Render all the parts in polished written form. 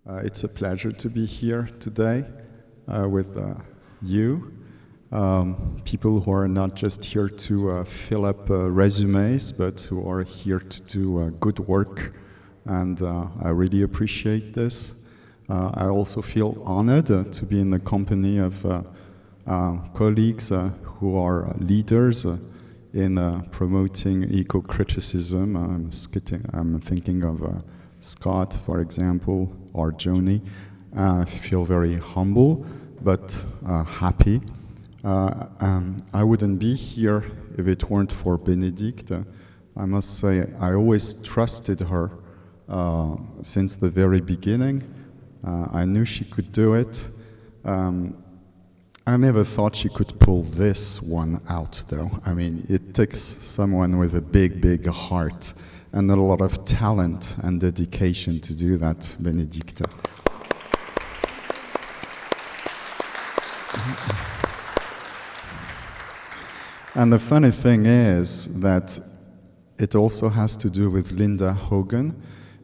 It's a pleasure to be here today with you, people who are not just here to fill up resumes, but who are here to do good work, and I really appreciate this. I also feel honored to be in the company of colleagues who are leaders in promoting eco-criticism. I'm thinking of Scott, for example, or Joni. I feel very humble, but happy. I wouldn't be here if it weren't for Benedict. I must say, I always trusted her since the very beginning. I knew she could do it. I never thought she could pull this one out, though. I mean, it takes someone with a big, big heart and a lot of talent and dedication to do that, Benedicta. And the funny thing is that it also has to do with Linda Hogan,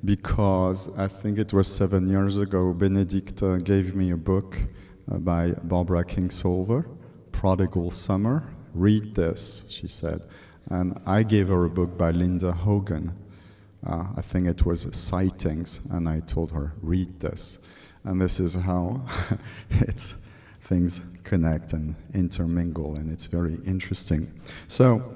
because I think it was 7 years ago, Benedicta gave me a book by Barbara Kingsolver, Prodigal Summer. Read this, she said. And I gave her a book by Linda Hogan. I think it was Sightings, and I told her, read this. And this is how things connect and intermingle, and it's very interesting. So,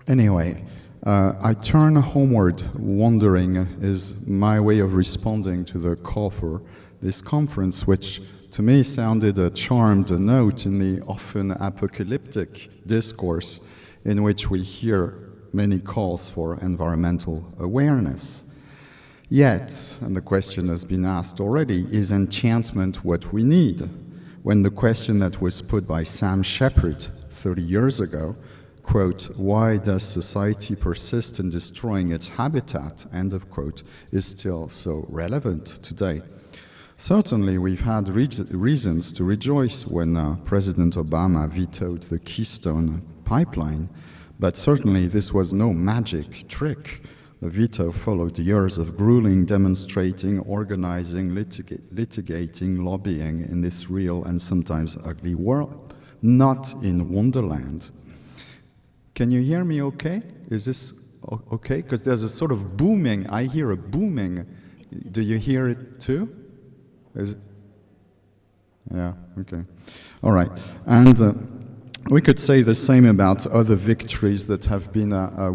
anyway, I turn homeward, wandering is my way of responding to the call for this conference, which to me sounded a charmed note in the often apocalyptic discourse in which we hear many calls for environmental awareness. Yet, and the question has been asked already, is enchantment what we need? When the question that was put by Sam Shepard 30 years ago, quote, why does society persist in destroying its habitat, end of quote, is still so relevant today. Certainly, we've had reasons to rejoice when President Obama vetoed the Keystone pipeline, but certainly this was no magic trick. The veto followed years of grueling demonstrating, organizing, litigating, lobbying in this real and sometimes ugly world, not in Wonderland. Can you hear me okay? Is this okay? Because there's a sort of booming. I hear a booming. Do you hear it too? Yeah, okay. All right. And we could say the same about other victories that have been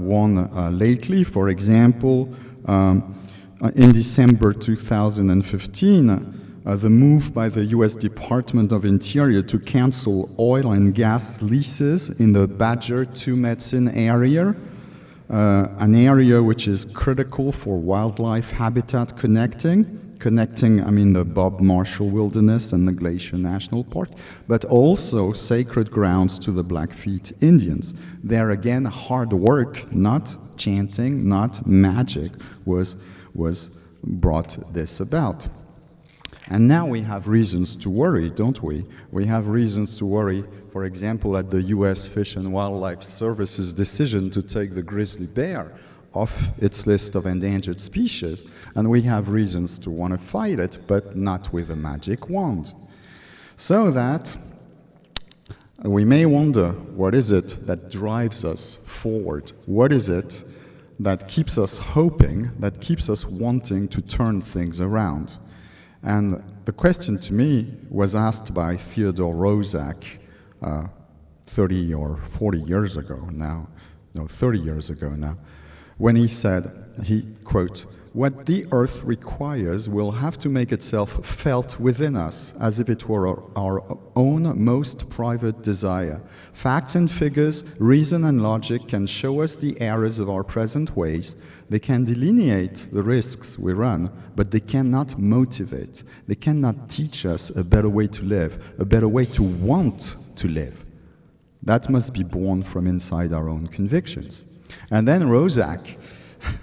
won lately. For example, in December 2015, the move by the US Department of Interior to cancel oil and gas leases in the Badger 2 Medicine area, an area which is critical for wildlife habitat connecting, I mean the Bob Marshall Wilderness and the Glacier National Park, but also sacred grounds to the Blackfeet Indians. There again, hard work, not chanting, not magic, was brought this about. And now we have reasons to worry, don't we? We have reasons to worry, for example, at the US Fish and Wildlife Service's decision to take the grizzly bear off its list of endangered species, and we have reasons to want to fight it, but not with a magic wand. So that we may wonder, what is it that drives us forward? What is it that keeps us hoping, that keeps us wanting to turn things around? And the question to me was asked by Theodore Roszak 30 or 40 years ago now, no, 30 years ago now, when he said, quote, what the earth requires will have to make itself felt within us as if it were our own most private desire. Facts and figures, reason and logic can show us the errors of our present ways. They can delineate the risks we run, but they cannot motivate. They cannot teach us a better way to live, a better way to want to live. That must be born from inside our own convictions. And then Roszak,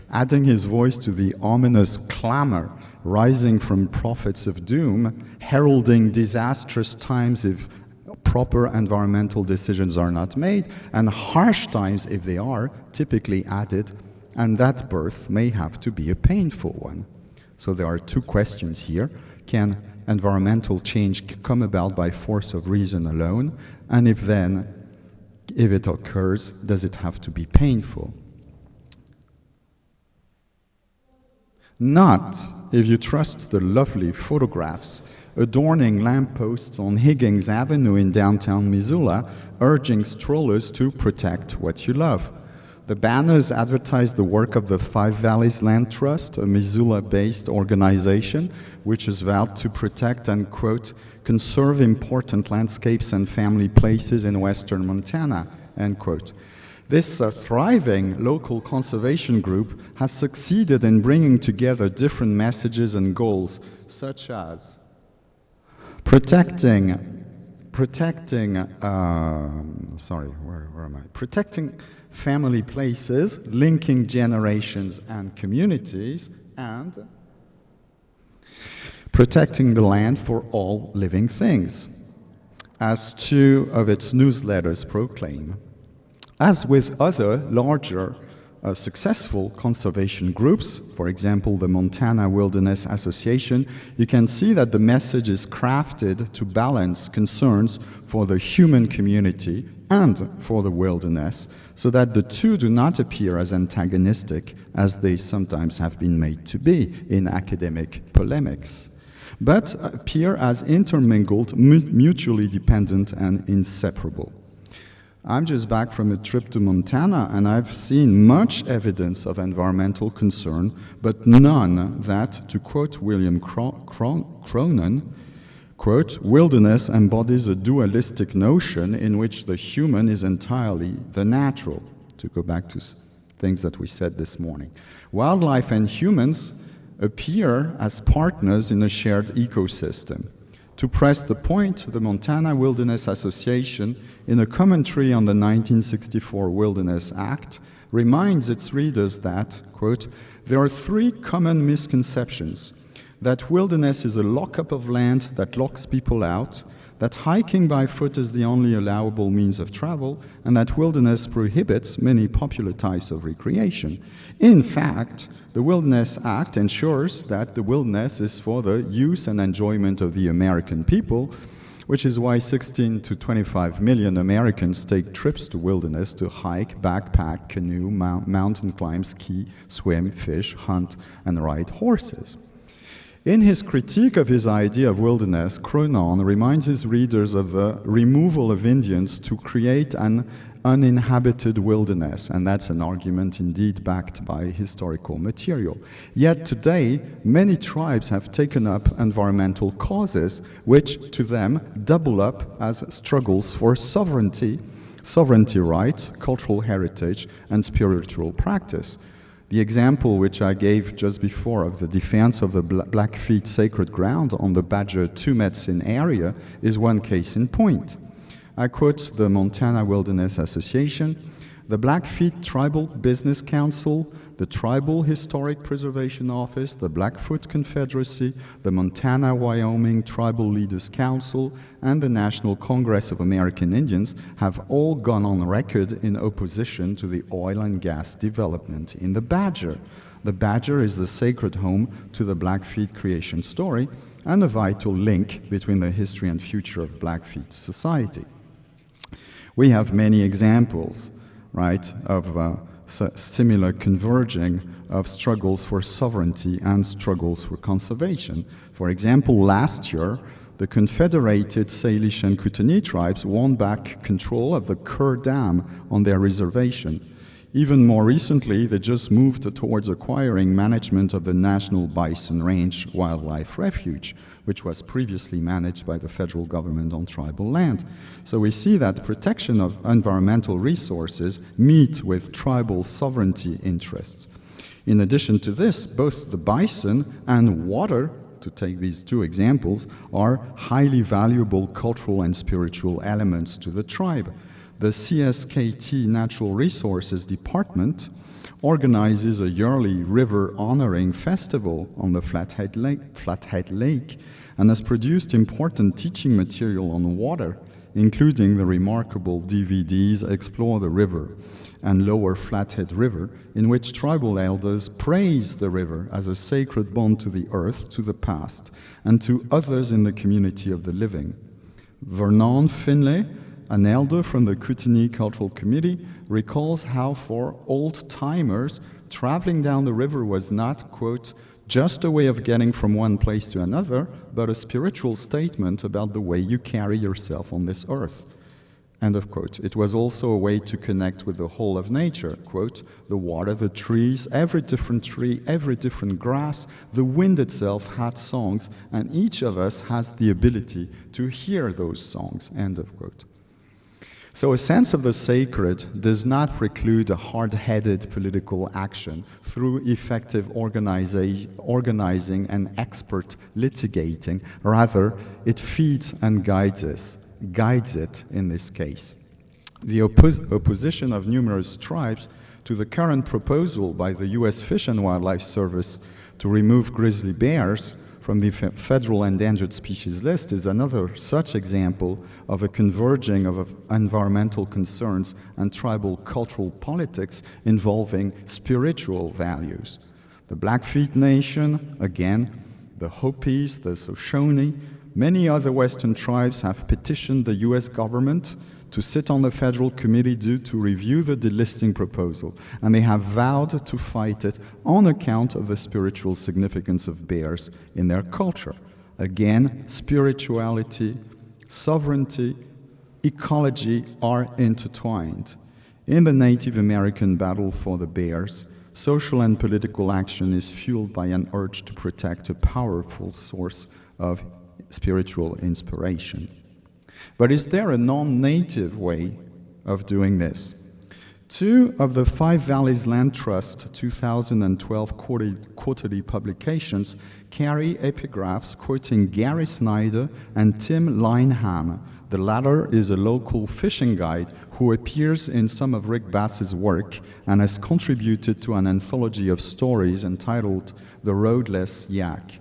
adding his voice to the ominous clamor rising from prophets of doom, heralding disastrous times if proper environmental decisions are not made, and harsh times if they are, typically added, and that birth may have to be a painful one. So there are two questions here. Can environmental change come about by force of reason alone? And if it occurs, does it have to be painful? Not if you trust the lovely photographs adorning lampposts on Higgins Avenue in downtown Missoula, urging strollers to protect what you love. The banners advertise the work of the Five Valleys Land Trust, a Missoula-based organization which is vowed to protect and, quote, conserve important landscapes and family places in western Montana, end quote. This thriving local conservation group has succeeded in bringing together different messages and goals, such as protecting family places, linking generations and communities, and protecting the land for all living things, as two of its newsletters proclaim. As with other larger successful conservation groups, for example, the Montana Wilderness Association, you can see that the message is crafted to balance concerns for the human community and for the wilderness, so that the two do not appear as antagonistic as they sometimes have been made to be in academic polemics, but appear as intermingled, mutually dependent and inseparable. I'm just back from a trip to Montana, and I've seen much evidence of environmental concern, but none that, to quote William Cronon, quote, wilderness embodies a dualistic notion in which the human is entirely the natural, to go back to things that we said this morning. Wildlife and humans appear as partners in a shared ecosystem. To press the point, the Montana Wilderness Association, in a commentary on the 1964 Wilderness Act, reminds its readers that, quote, there are three common misconceptions: that wilderness is a lockup of land that locks people out, that hiking by foot is the only allowable means of travel, and that wilderness prohibits many popular types of recreation. In fact, the Wilderness Act ensures that the wilderness is for the use and enjoyment of the American people, which is why 16 to 25 million Americans take trips to wilderness to hike, backpack, canoe, mountain climb, ski, swim, fish, hunt, and ride horses. In his critique of his idea of wilderness, Cronon reminds his readers of the removal of Indians to create an uninhabited wilderness, and that's an argument indeed backed by historical material. Yet today, many tribes have taken up environmental causes, which to them double up as struggles for sovereignty rights, cultural heritage, and spiritual practice. The example which I gave just before of the defense of the Blackfeet sacred ground on the Badger 2 Medicine area is one case in point. I quote the Montana Wilderness Association: the Blackfeet Tribal Business Council, the Tribal Historic Preservation Office, the Blackfoot Confederacy, the Montana-Wyoming Tribal Leaders Council, and the National Congress of American Indians have all gone on record in opposition to the oil and gas development in the Badger. The Badger is the sacred home to the Blackfeet creation story and a vital link between the history and future of Blackfeet society. We have many examples, right, of similar converging of struggles for sovereignty and struggles for conservation. For example, last year, the Confederated Salish and Kootenai tribes won back control of the Kerr Dam on their reservation. Even more recently, they just moved towards acquiring management of the National Bison Range Wildlife Refuge, which was previously managed by the federal government on tribal land. So we see that protection of environmental resources meet with tribal sovereignty interests. In addition to this, both the bison and water, to take these two examples, are highly valuable cultural and spiritual elements to the tribe. The CSKT Natural Resources Department organizes a yearly river honoring festival on the Flathead Lake and has produced important teaching material on water, including the remarkable DVDs Explore the River and Lower Flathead River, in which tribal elders praise the river as a sacred bond to the earth, to the past, and to others in the community of the living. Vernon Finlay, an elder from the Kootenai Cultural Committee, recalls how for old-timers, traveling down the river was not, quote, just a way of getting from one place to another, but a spiritual statement about the way you carry yourself on this earth. End of quote. It was also a way to connect with the whole of nature, quote, the water, the trees, every different tree, every different grass, the wind itself had songs, and each of us has the ability to hear those songs, end of quote. So a sense of the sacred does not preclude a hard-headed political action through effective organizing and expert litigating. Rather, it feeds and guides it in this case. The opposition of numerous tribes to the current proposal by the US Fish and Wildlife Service to remove grizzly bears from the federal endangered species list is another such example of a converging of environmental concerns and tribal cultural politics involving spiritual values. The Blackfeet Nation, again, the Hopis, the Shoshone, many other Western tribes have petitioned the US government to sit on the federal committee to review the delisting proposal, and they have vowed to fight it on account of the spiritual significance of bears in their culture. Again, spirituality, sovereignty, ecology are intertwined. In the Native American battle for the bears, social and political action is fueled by an urge to protect a powerful source of spiritual inspiration. But is there a non-native way of doing this? Two of the Five Valleys Land Trust 2012 quarterly publications carry epigraphs quoting Gary Snyder and Tim Linehan. The latter is a local fishing guide who appears in some of Rick Bass's work and has contributed to an anthology of stories entitled The Roadless Yak.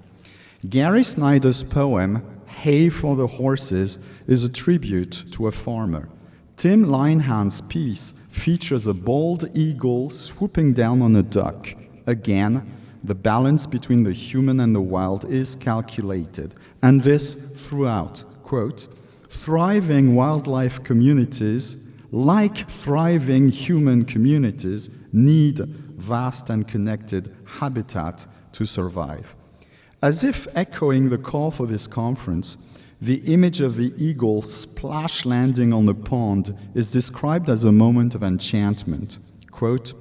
Gary Snyder's poem, Hay for the Horses, is a tribute to a farmer. Tim Linehan's piece features a bald eagle swooping down on a duck. Again, the balance between the human and the wild is calculated, and this throughout. Quote, thriving wildlife communities, like thriving human communities, need vast and connected habitat to survive. As if echoing the call for this conference, the image of the eagle splash landing on the pond is described as a moment of enchantment. Quote,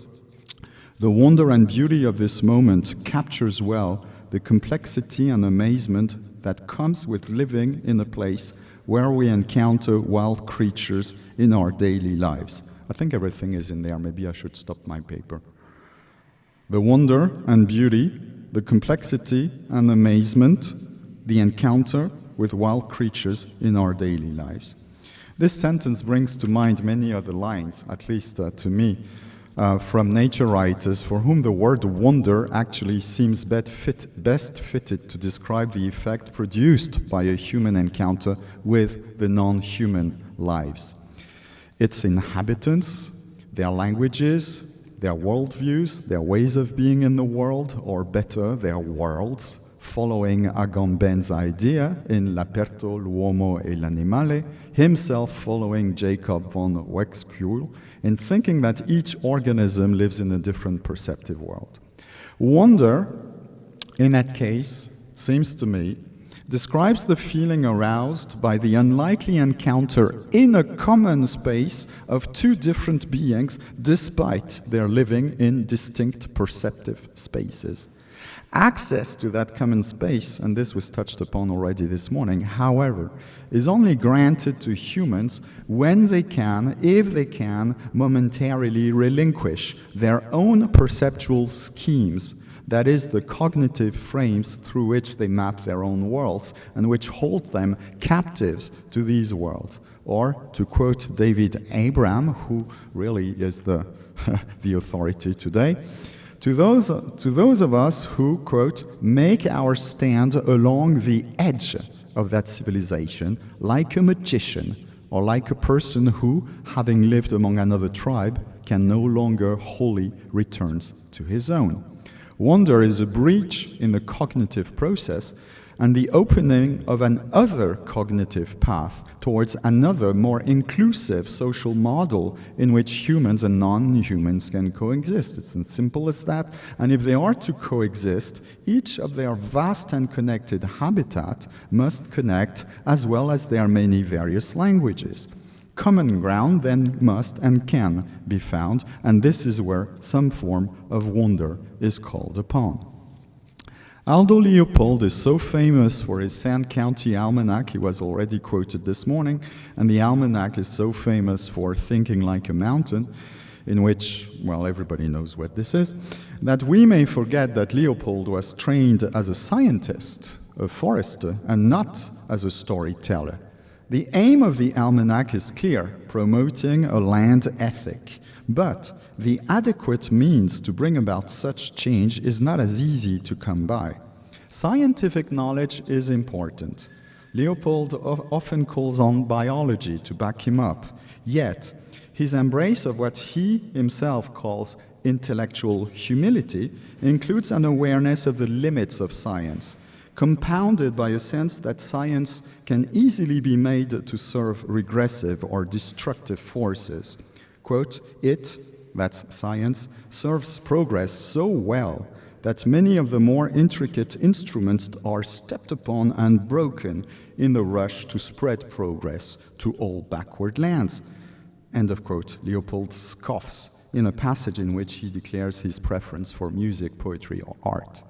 the wonder and beauty of this moment captures well the complexity and amazement that comes with living in a place where we encounter wild creatures in our daily lives. I think everything is in there. Maybe I should stop my paper. The wonder and beauty, the complexity and amazement, the encounter with wild creatures in our daily lives. This sentence brings to mind many other lines, at least to me, from nature writers for whom the word wonder actually seems best fitted to describe the effect produced by a human encounter with the non-human lives. Its inhabitants, their languages, their worldviews, their ways of being in the world, or better, their worlds, following Agamben's idea in L'Aperto, l'uomo e l'animale, himself following Jacob von Wexkull, in thinking that each organism lives in a different perceptive world. Wonder, in that case, seems to me, describes the feeling aroused by the unlikely encounter in a common space of two different beings despite their living in distinct perceptive spaces. Access to that common space, and this was touched upon already this morning, however, is only granted to humans when they can, if they can, momentarily relinquish their own perceptual schemes, that is, the cognitive frames through which they map their own worlds and which hold them captives to these worlds. Or, to quote David Abram, who really is the authority today, to those of us who, quote, make our stand along the edge of that civilization, like a magician, or like a person who, having lived among another tribe, can no longer wholly return to his own. Wonder is a breach in the cognitive process and the opening of an other cognitive path towards another, more inclusive social model in which humans and non-humans can coexist. It's as simple as that. And if they are to coexist, each of their vast and connected habitat must connect, as well as their many various languages. Common ground then must and can be found, and this is where some form of wonder is called upon. Aldo Leopold is so famous for his Sand County Almanac, he was already quoted this morning, and the Almanac is so famous for Thinking Like a Mountain, in which, well, everybody knows what this is, that we may forget that Leopold was trained as a scientist, a forester, and not as a storyteller. The aim of the Almanac is clear, promoting a land ethic. But the adequate means to bring about such change is not as easy to come by. Scientific knowledge is important. Leopold often calls on biology to back him up. Yet, his embrace of what he himself calls intellectual humility includes an awareness of the limits of science, compounded by a sense that science can easily be made to serve regressive or destructive forces. Quote, it, that's science, serves progress so well that many of the more intricate instruments are stepped upon and broken in the rush to spread progress to all backward lands. End of quote. Leopold scoffs in a passage in which he declares his preference for music, poetry, or art.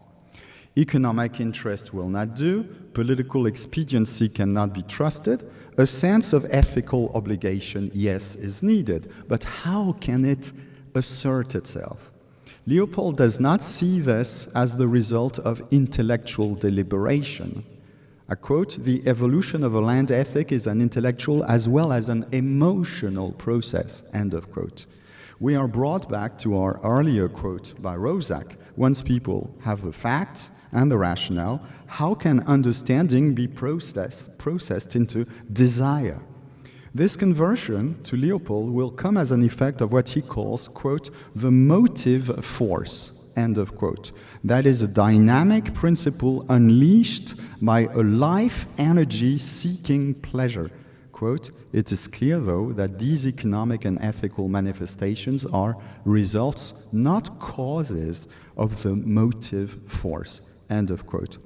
Economic interest will not do, political expediency cannot be trusted, a sense of ethical obligation, yes, is needed, but how can it assert itself? Leopold does not see this as the result of intellectual deliberation. I quote, the evolution of a land ethic is an intellectual as well as an emotional process, end of quote. We are brought back to our earlier quote by Roszak, once people have the facts and the rationale, how can understanding be processed into desire? This conversion to Leopold will come as an effect of what he calls, quote, the motive force, end of quote. That is a dynamic principle unleashed by a life energy seeking pleasure. Quote, it is clear, though, that these economic and ethical manifestations are results, not causes, of the motive force, end of quote.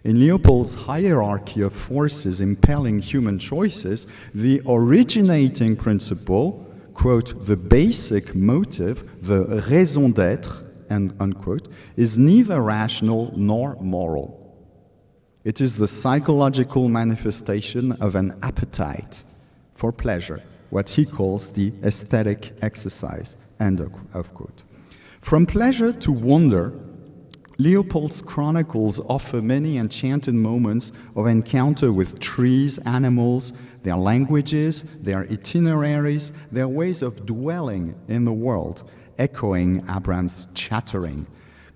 In Leopold's hierarchy of forces impelling human choices, the originating principle, quote, the basic motive, the raison d'être, end, unquote, is neither rational nor moral. It is the psychological manifestation of an appetite for pleasure, what he calls the aesthetic exercise, end of quote. From pleasure to wonder, Leopold's chronicles offer many enchanted moments of encounter with trees, animals, their languages, their itineraries, their ways of dwelling in the world, echoing Abraham's chattering.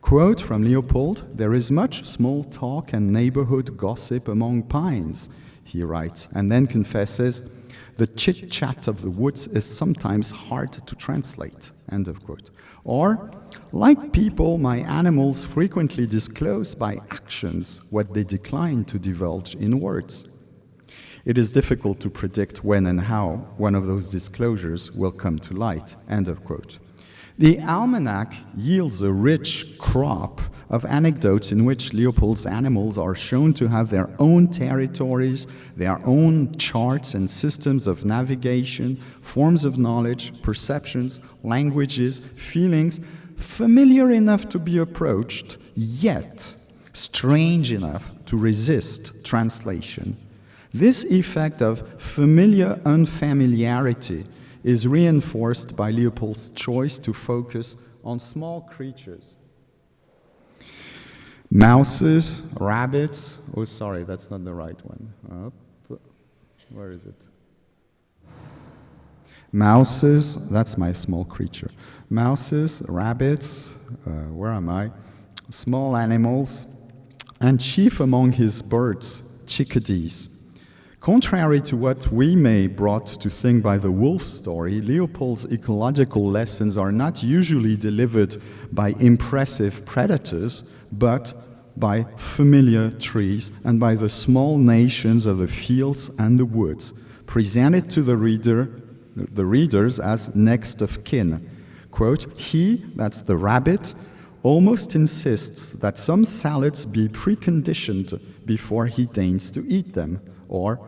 Quote from Leopold, there is much small talk and neighborhood gossip among pines, he writes, and then confesses, the chit-chat of the woods is sometimes hard to translate, end of quote. Or, like people, my animals frequently disclose by actions what they decline to divulge in words. It is difficult to predict when and how one of those disclosures will come to light, end of quote. The almanac yields a rich crop of anecdotes in which Leopold's animals are shown to have their own territories, their own charts and systems of navigation, forms of knowledge, perceptions, languages, feelings, familiar enough to be approached, yet strange enough to resist translation. This effect of familiar unfamiliarity is reinforced by Leopold's choice to focus on small creatures. Mouses, rabbits, oh sorry, that's not the right one. Where is it? Mouses, that's my small creature. Mouses, rabbits, where am I? Small animals, and chief among his birds, chickadees. Contrary to what we may brought to think by the wolf story, Leopold's ecological lessons are not usually delivered by impressive predators, but by familiar trees and by the small nations of the fields and the woods, presented to the readers as next of kin. Quote, he, that's the rabbit, almost insists that some salads be preconditioned before he deigns to eat them. Or,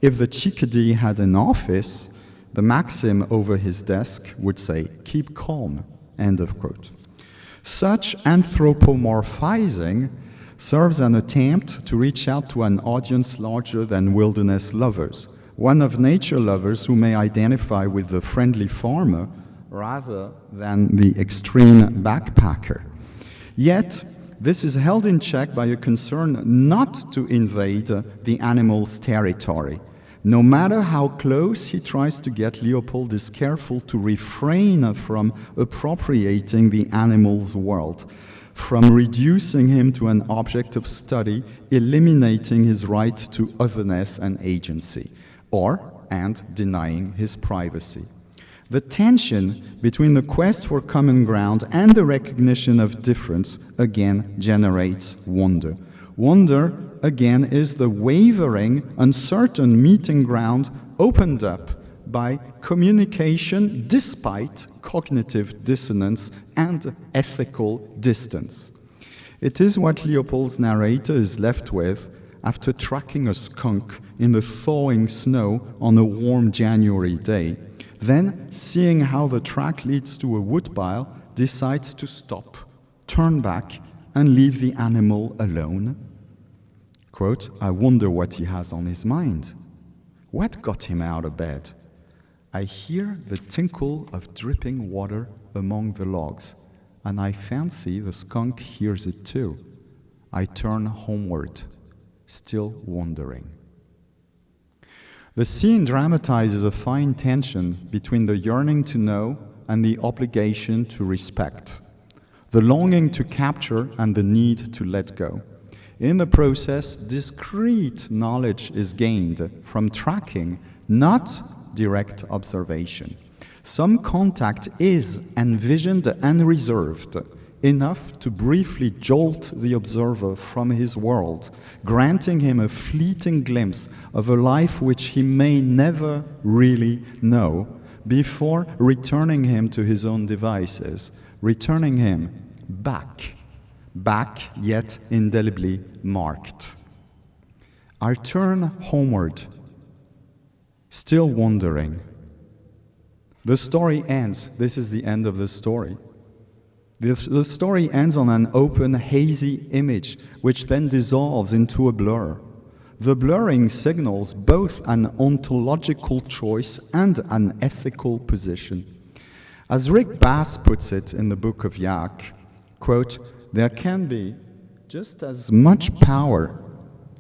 if the chickadee had an office, the maxim over his desk would say, keep calm, end of quote. Such anthropomorphizing serves an attempt to reach out to an audience larger than wilderness lovers, one of nature lovers who may identify with the friendly farmer rather than the extreme backpacker. Yet, this is held in check by a concern not to invade the animal's territory. No matter how close he tries to get, Leopold is careful to refrain from appropriating the animal's world, from reducing him to an object of study, eliminating his right to otherness and agency, and denying his privacy. The tension between the quest for common ground and the recognition of difference again generates wonder. Wonder, again, is the wavering, uncertain meeting ground opened up by communication despite cognitive dissonance and ethical distance. It is what Leopold's narrator is left with after tracking a skunk in the thawing snow on a warm January day. Then, seeing how the track leads to a woodpile, decides to stop, turn back, and leave the animal alone. Quote, I wonder what he has on his mind. What got him out of bed? I hear the tinkle of dripping water among the logs, and I fancy the skunk hears it too. I turn homeward, still wondering. The scene dramatizes a fine tension between the yearning to know and the obligation to respect, the longing to capture and the need to let go. In the process, discrete knowledge is gained from tracking, not direct observation. Some contact is envisioned and reserved, enough to briefly jolt the observer from his world, granting him a fleeting glimpse of a life which he may never really know, before returning him to his own devices, returning him back yet indelibly marked. I turn homeward, still wondering. The story ends. This is the end of the story. The story ends on an open, hazy image, which then dissolves into a blur. The blurring signals both an ontological choice and an ethical position. As Rick Bass puts it in the book of Yak, quote, there can be just as much power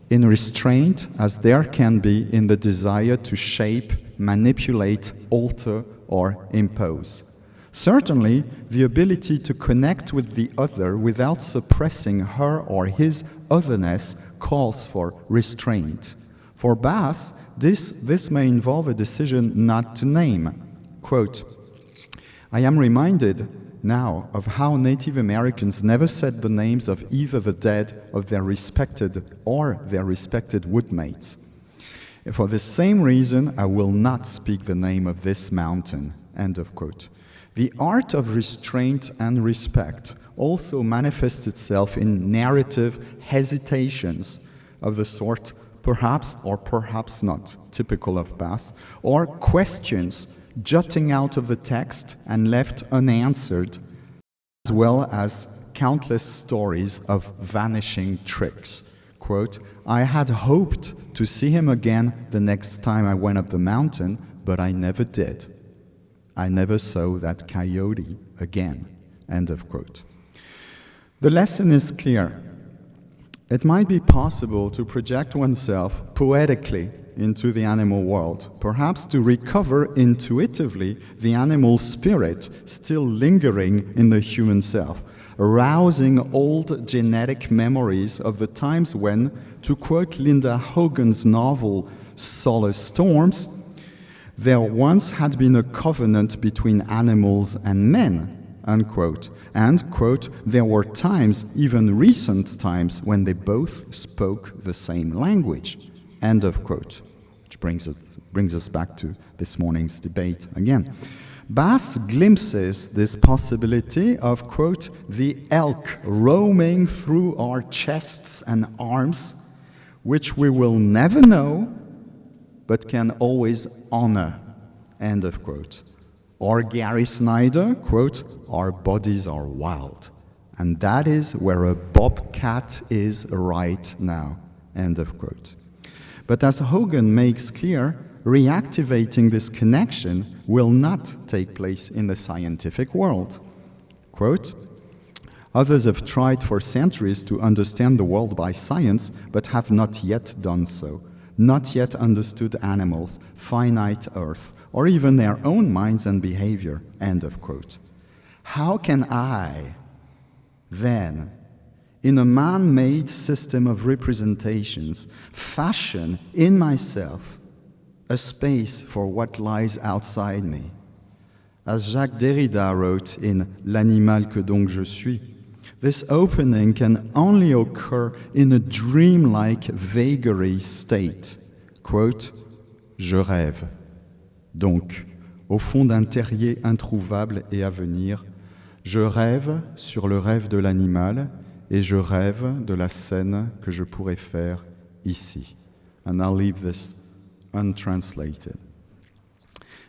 in restraint as there can be in the desire to shape, manipulate, alter, or impose. Certainly, the ability to connect with the other without suppressing her or his otherness calls for restraint. For Bass, this may involve a decision not to name. Quote, I am reminded now of how Native Americans never said the names of either the dead of their respected woodmates. For the same reason, I will not speak the name of this mountain. End of quote. The art of restraint and respect also manifests itself in narrative hesitations of the sort perhaps or perhaps not, typical of Bass, or questions jutting out of the text and left unanswered, as well as countless stories of vanishing tricks. Quote, I had hoped to see him again the next time I went up the mountain, but I never did. I never saw that coyote again. End of quote. The lesson is clear. It might be possible to project oneself poetically into the animal world, perhaps to recover intuitively the animal spirit still lingering in the human self, arousing old genetic memories of the times when, to quote Linda Hogan's novel solar storms, there once had been a covenant between animals and men, unquote. And, quote, there were times, even recent times, when they both spoke the same language, end of quote. Which brings us back to this morning's debate again. Bass glimpses this possibility of, quote, the elk roaming through our chests and arms, which we will never know, but can always honor, end of quote. Or Gary Snyder, quote, our bodies are wild. And that is where a bobcat is right now, end of quote. But as Hogan makes clear, reactivating this connection will not take place in the scientific world. Quote, others have tried for centuries to understand the world by science, but have not yet done so, not yet understood animals, finite earth, or even their own minds and behavior, end of quote. How can I, then, in a man-made system of representations, fashion in myself a space for what lies outside me? As Jacques Derrida wrote in L'animal que donc je suis, this opening can only occur in a dreamlike vagary state. Quote, je rêve. Donc, au fond d'un terrier introuvable et à venir, je rêve sur le rêve de l'animal et je rêve de la scène que je pourrais faire ici. And I'll leave this untranslated.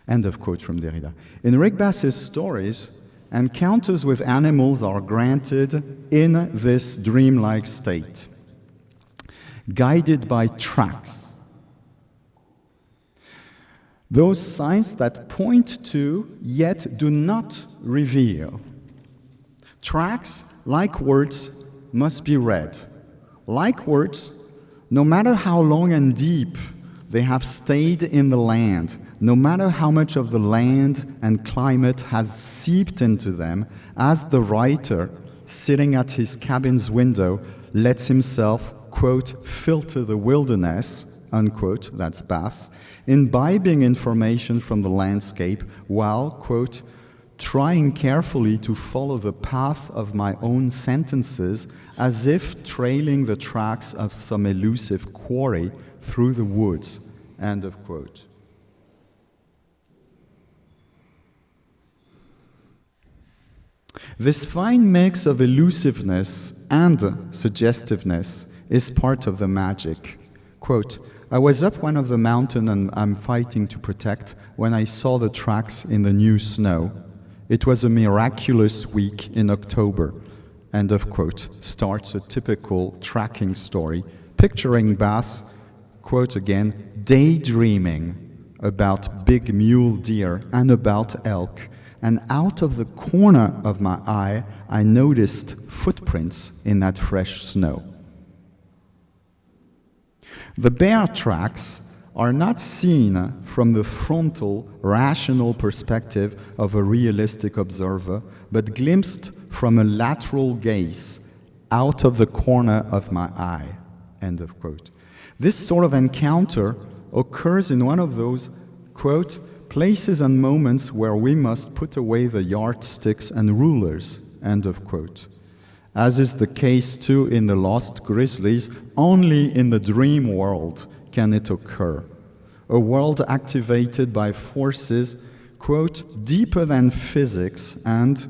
End of quote from Derrida. In Rick Bass's stories, encounters with animals are granted in this dreamlike state, guided by tracks. Those signs that point to, yet do not reveal. Tracks, like words, must be read. Like words, no matter how long and deep they have stayed in the land, no matter how much of the land and climate has seeped into them, as the writer, sitting at his cabin's window, lets himself, quote, filter the wilderness, unquote, that's Bass, imbibing information from the landscape while, quote, trying carefully to follow the path of my own sentences as if trailing the tracks of some elusive quarry through the woods, end of quote. This fine mix of elusiveness and suggestiveness is part of the magic. Quote, I was up one of the mountain and I'm fighting to protect when I saw the tracks in the new snow. It was a miraculous week in October, end of quote, starts a typical tracking story, picturing Bass, quote again, daydreaming about big mule deer and about elk, and out of the corner of my eye, I noticed footprints in that fresh snow. The bear tracks are not seen from the frontal, rational perspective of a realistic observer, but glimpsed from a lateral gaze out of the corner of my eye, end of quote. This sort of encounter occurs in one of those, quote, places and moments where we must put away the yardsticks and rulers, end of quote. As is the case too in the Lost Grizzlies, only in the dream world can it occur. A world activated by forces, quote, deeper than physics and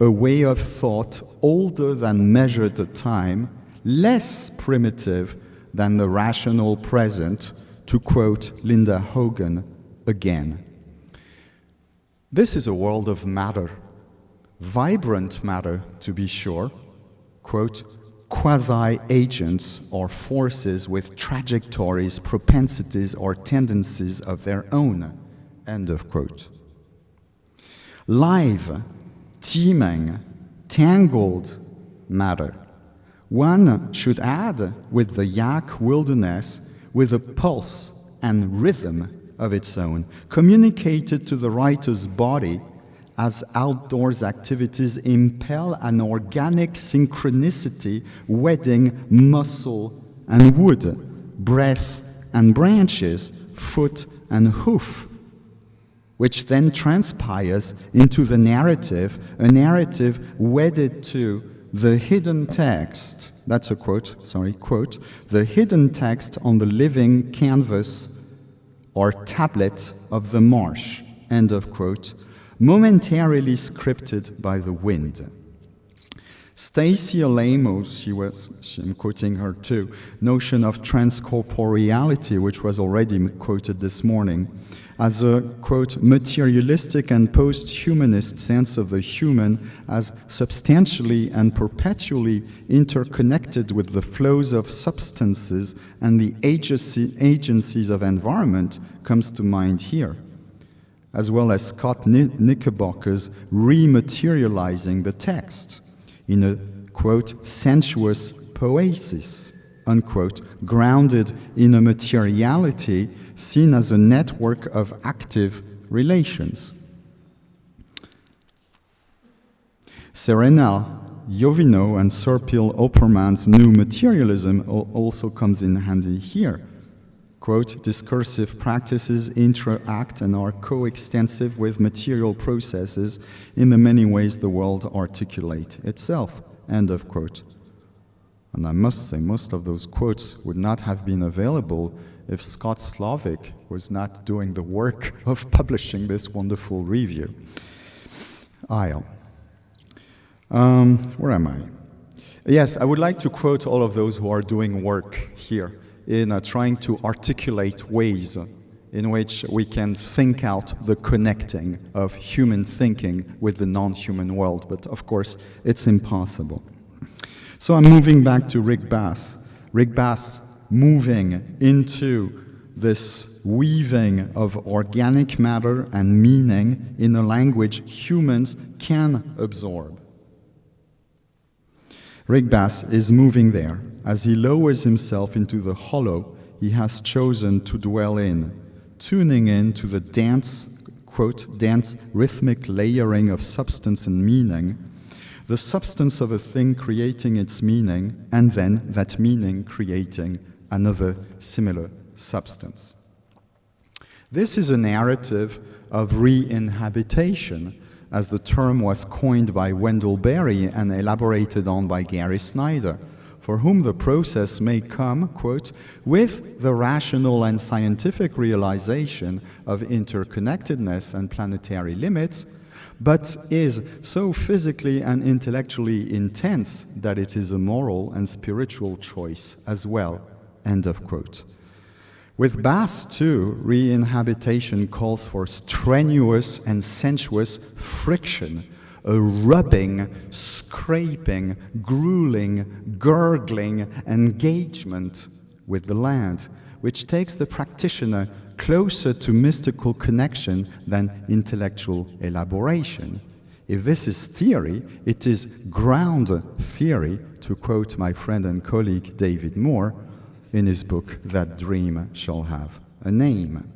a way of thought older than measured time, less primitive than the rational present, to quote Linda Hogan again. This is a world of matter, vibrant matter to be sure, quote, quasi-agents or forces with trajectories, propensities, or tendencies of their own, end of quote. Live, teeming, tangled matter. One should add with the yak wilderness with a pulse and rhythm of its own, communicated to the writer's body as outdoors activities impel an organic synchronicity wedding muscle and wood, breath and branches, foot and hoof, which then transpires into the narrative, a narrative wedded to the hidden text. That's a quote, quote, the hidden text on the living canvas or tablet of the marsh, end of quote, momentarily scripted by the wind. Stacy Alamos, I'm quoting her too, notion of transcorporeality, which was already quoted this morning, as a, quote, materialistic and post-humanist sense of the human as substantially and perpetually interconnected with the flows of substances and the agencies of environment comes to mind here, as well as Scott Knickerbocker's rematerializing the text in a, quote, sensuous poesis, unquote, grounded in a materiality seen as a network of active relations. Serena Jovino and Sir Peel Opperman's new materialism also comes in handy here. Quote, discursive practices interact and are coextensive with material processes in the many ways the world articulates itself, end of quote. And I must say, most of those quotes would not have been available if Scott Slovic was not doing the work of publishing this wonderful review. Where am I? Yes, I would like to quote all of those who are doing work here in trying to articulate ways in which we can think out the connecting of human thinking with the non-human world, but of course it's impossible. So I'm moving back to Rick Bass. Rick Bass moving into this weaving of organic matter and meaning in a language humans can absorb. Rick Bass is moving there as he lowers himself into the hollow he has chosen to dwell in, tuning in to the dense, quote, dense rhythmic layering of substance and meaning, the substance of a thing creating its meaning, and then that meaning creating another similar substance. This is a narrative of re-inhabitation, as the term was coined by Wendell Berry and elaborated on by Gary Snyder, for whom the process may come, quote, with the rational and scientific realization of interconnectedness and planetary limits, but is so physically and intellectually intense that it is a moral and spiritual choice as well, end of quote. With Bass, too, re-inhabitation calls for strenuous and sensuous friction, a rubbing, scraping, grueling, gurgling engagement with the land, which takes the practitioner closer to mystical connection than intellectual elaboration. If this is theory, it is ground theory, to quote my friend and colleague David Moore in his book, That Dream Shall Have a Name.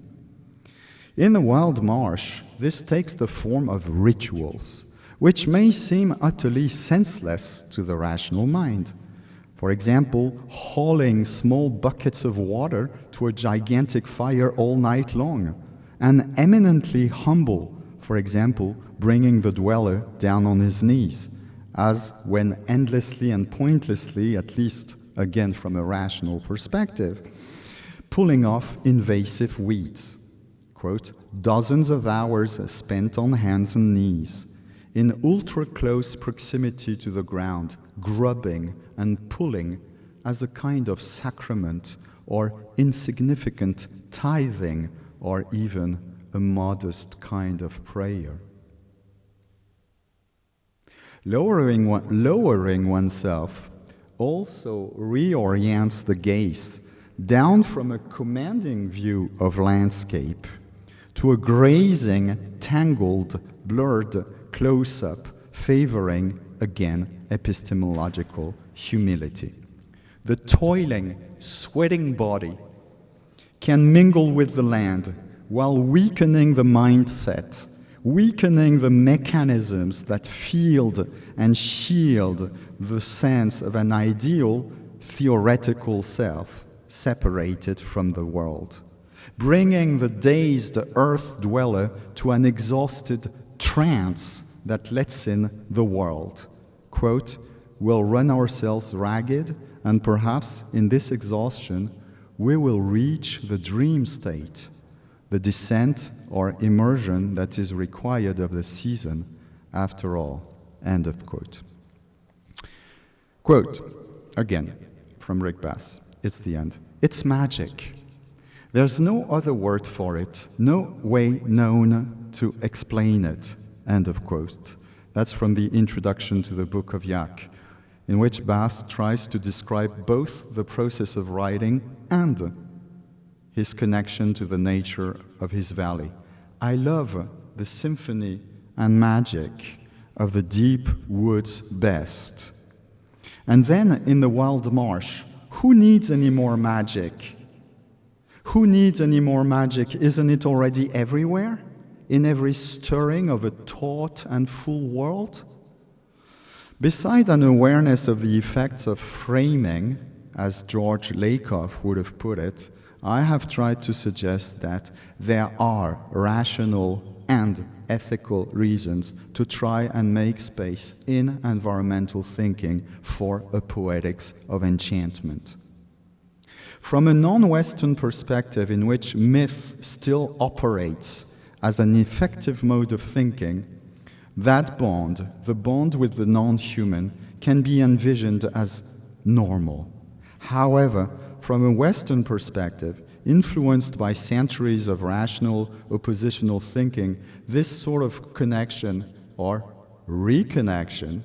In the wild marsh, this takes the form of rituals, which may seem utterly senseless to the rational mind. For example, hauling small buckets of water to a gigantic fire all night long, and eminently humble, for example, bringing the dweller down on his knees, as when endlessly and pointlessly, at least again from a rational perspective, pulling off invasive weeds. Quote, dozens of hours spent on hands and knees, in ultra-close proximity to the ground, grubbing and pulling as a kind of sacrament or insignificant tithing or even a modest kind of prayer. Lowering oneself also reorients the gaze down from a commanding view of landscape to a grazing, tangled, blurred close-up, favoring, again, epistemological humility. The toiling, sweating body can mingle with the land while weakening the mindset, weakening the mechanisms that field and shield the sense of an ideal theoretical self, separated from the world, bringing the dazed earth dweller to an exhausted trance that lets in the world. Quote, "We'll run ourselves ragged, and perhaps in this exhaustion we will reach the dream state, the descent or immersion that is required of the season after all." End of quote. Quote, again, from Rick Bass, it's the end. "It's magic. There's no other word for it, no way known to explain it." End of quote. That's from the introduction to the Book of Yak, in which Bass tries to describe both the process of writing and his connection to the nature of his valley. "I love the symphony and magic of the deep woods best. And then in the wild marsh, who needs any more magic? Who needs any more magic? Isn't it already everywhere? In every stirring of a taut and full world?" Beside an awareness of the effects of framing, as George Lakoff would have put it, I have tried to suggest that there are rational and ethical reasons to try and make space in environmental thinking for a poetics of enchantment. From a non-Western perspective in which myth still operates as an effective mode of thinking, that bond, the bond with the non-human, can be envisioned as normal. However, from a Western perspective, influenced by centuries of rational oppositional thinking, this sort of connection or reconnection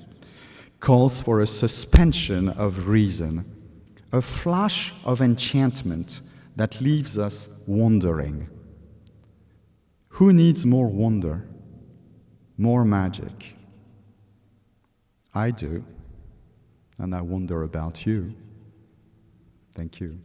calls for a suspension of reason, a flash of enchantment that leaves us wondering. Who needs more wonder, more magic? I do, and I wonder about you. Thank you.